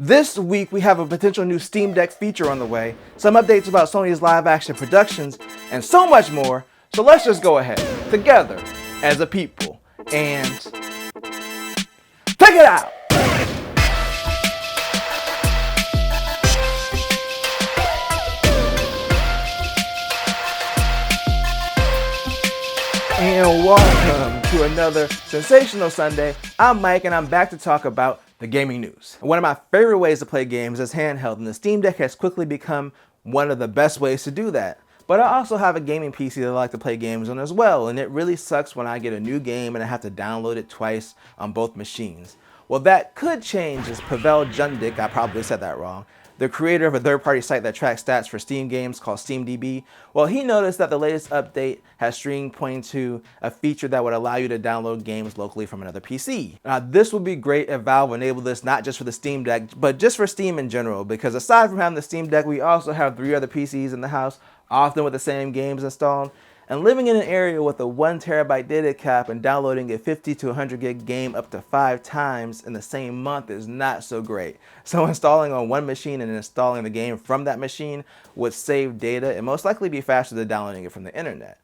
This week we have a potential new Steam Deck feature on the way, some updates about Sony's live action productions, and so much more. So let's just go ahead, together, as a people, and check it out! And welcome to another sensational Sunday. I'm Mike and I'm back to talk about the gaming news. One of my favorite ways to play games is handheld, and the Steam Deck has quickly become one of the best ways to do that. But I also have a gaming PC that I like to play games on as well, and it really sucks when I get a new game and I have to download it twice on both machines. Well, that could change, as Pavel Jundik, I probably said that wrong, the creator of a third-party site that tracks stats for Steam games called SteamDB, well, he noticed that the latest update has stream pointing to a feature that would allow you to download games locally from another PC. Now, this would be great if Valve enabled this not just for the Steam Deck, but just for Steam in general, because aside from having the Steam Deck, we also have 3 other PCs in the house, often with the same games installed. And living in an area with a 1 terabyte data cap and downloading a 50 to 100 gig game up to 5 times in the same month is not so great. So installing on one machine and installing the game from that machine would save data and most likely be faster than downloading it from the internet.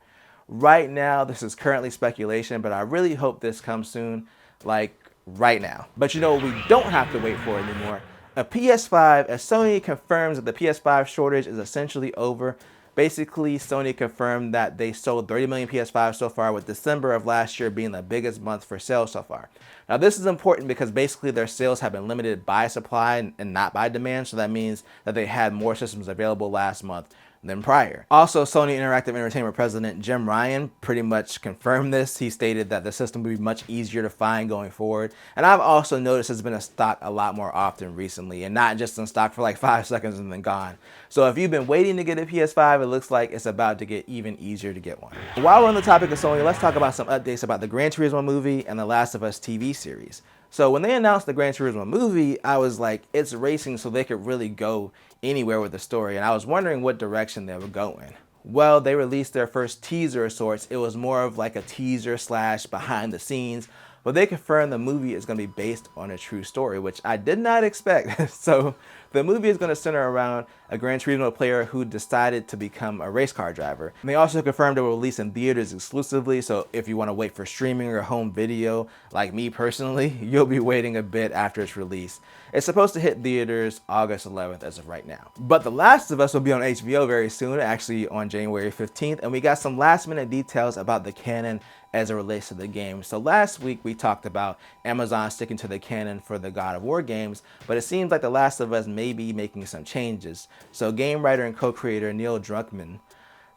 Right now, this is currently speculation, but I really hope this comes soon, like right now. But you know, we don't have to wait for it anymore. A PS5, as Sony confirms that the PS5 shortage is essentially over. Basically, Sony confirmed that they sold 30 million PS5s so far, with December of last year being the biggest month for sales so far. Now, this is important because basically their sales have been limited by supply and not by demand, so that means that they had more systems available last month than prior. Also, Sony Interactive Entertainment president Jim Ryan pretty much confirmed this. He stated that the system would be much easier to find going forward. And I've also noticed it's been in stock a lot more often recently, and not just in stock for like 5 seconds and then gone. So if you've been waiting to get a PS5, it looks like it's about to get even easier to get one. While we're on the topic of Sony, let's talk about some updates about the Gran Turismo movie and the Last of Us TV series. So when they announced the Gran Turismo movie, I was like, it's racing, so they could really go anywhere with the story, and I was wondering what direction they would go in. Well, they released their first teaser of sorts. It was more of like a teaser slash behind the scenes, but they confirmed the movie is going to be based on a true story, which I did not expect. So the movie is going to center around a Gran Turismo player who decided to become a race car driver. And they also confirmed it will release in theaters exclusively, so if you want to wait for streaming or home video, like me personally, you'll be waiting a bit after its release. It's supposed to hit theaters August 11th as of right now. But The Last of Us will be on HBO very soon, actually on January 15th, and we got some last minute details about the canon as it relates to the game. So last week we talked about Amazon sticking to the canon for the God of War games, but it seems like The Last of Us may be making some changes. So game writer and co-creator Neil Druckmann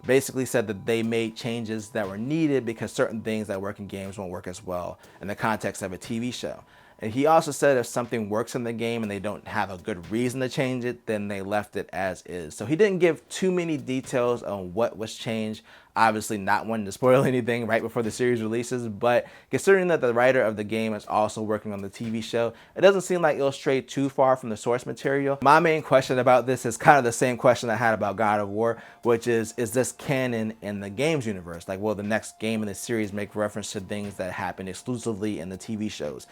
basically said that they made changes that were needed because certain things that work in games won't work as well in the context of a TV show. And he also said if something works in the game and they don't have a good reason to change it, then they left it as is. So he didn't give too many details on what was changed, obviously not wanting to spoil anything right before the series releases, but considering that the writer of the game is also working on the TV show, it doesn't seem like it'll stray too far from the source material. My main question about this is kind of the same question I had about God of War, which is this canon in the games universe? Like, will the next game in the series make reference to things that happen exclusively in the TV shows?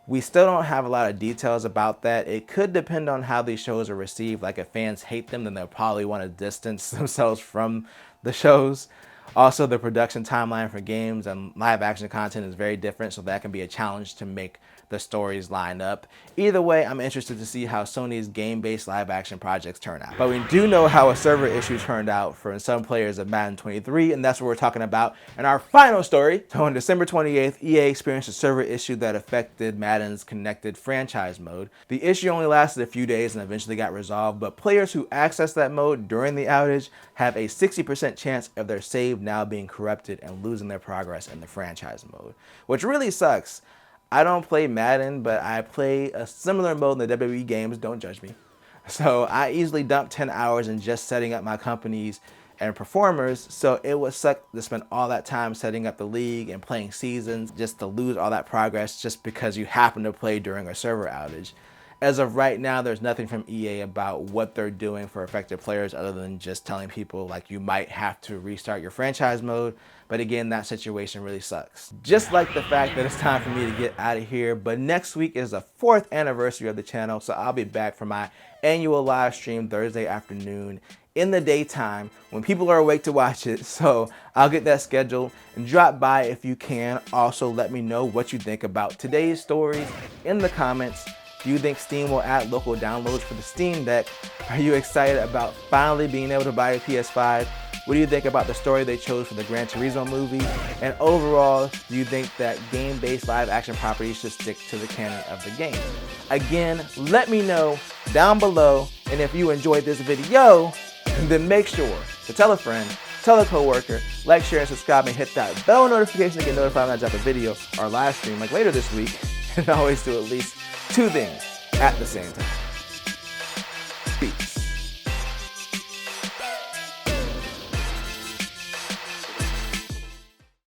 We still don't have a lot of details about that. It could depend on how these shows are received. Like if fans hate them, then they'll probably want to distance themselves from the shows. Also, the production timeline for games and live action content is very different, so that can be a challenge to make the stories line up. Either way, I'm interested to see how Sony's game-based live action projects turn out. But we do know how a server issue turned out for some players of Madden 23, and that's what we're talking about in our final story. So on December 28th, EA experienced a server issue that affected Madden's connected franchise mode. The issue only lasted a few days and eventually got resolved, but players who accessed that mode during the outage have a 60% chance of their save now being corrupted and losing their progress in the franchise mode, which really sucks. I don't play Madden, but I play a similar mode in the WWE games, don't judge me. So I easily dump 10 hours in just setting up my companies and performers, so it would suck to spend all that time setting up the league and playing seasons just to lose all that progress just because you happen to play during a server outage. As of right now, there's nothing from EA about what they're doing for affected players other than just telling people like you might have to restart your franchise mode. But again, that situation really sucks. Just like the fact that it's time for me to get out of here. But next week is the 4th anniversary of the channel, so I'll be back for my annual live stream Thursday afternoon in the daytime when people are awake to watch it. So I'll get that scheduled and drop by if you can. Also, let me know what you think about today's stories in the comments. Do you think Steam will add local downloads for the Steam Deck? Are you excited about finally being able to buy a PS5? What do you think about the story they chose for the Gran Turismo movie? And overall, do you think that game-based live-action properties should stick to the canon of the game? Again, let me know down below. And if you enjoyed this video, then make sure to tell a friend, tell a coworker, like, share, and subscribe, and hit that bell notification to get notified when I drop a video or live stream like later this week. And always do at least 2 things at the same time.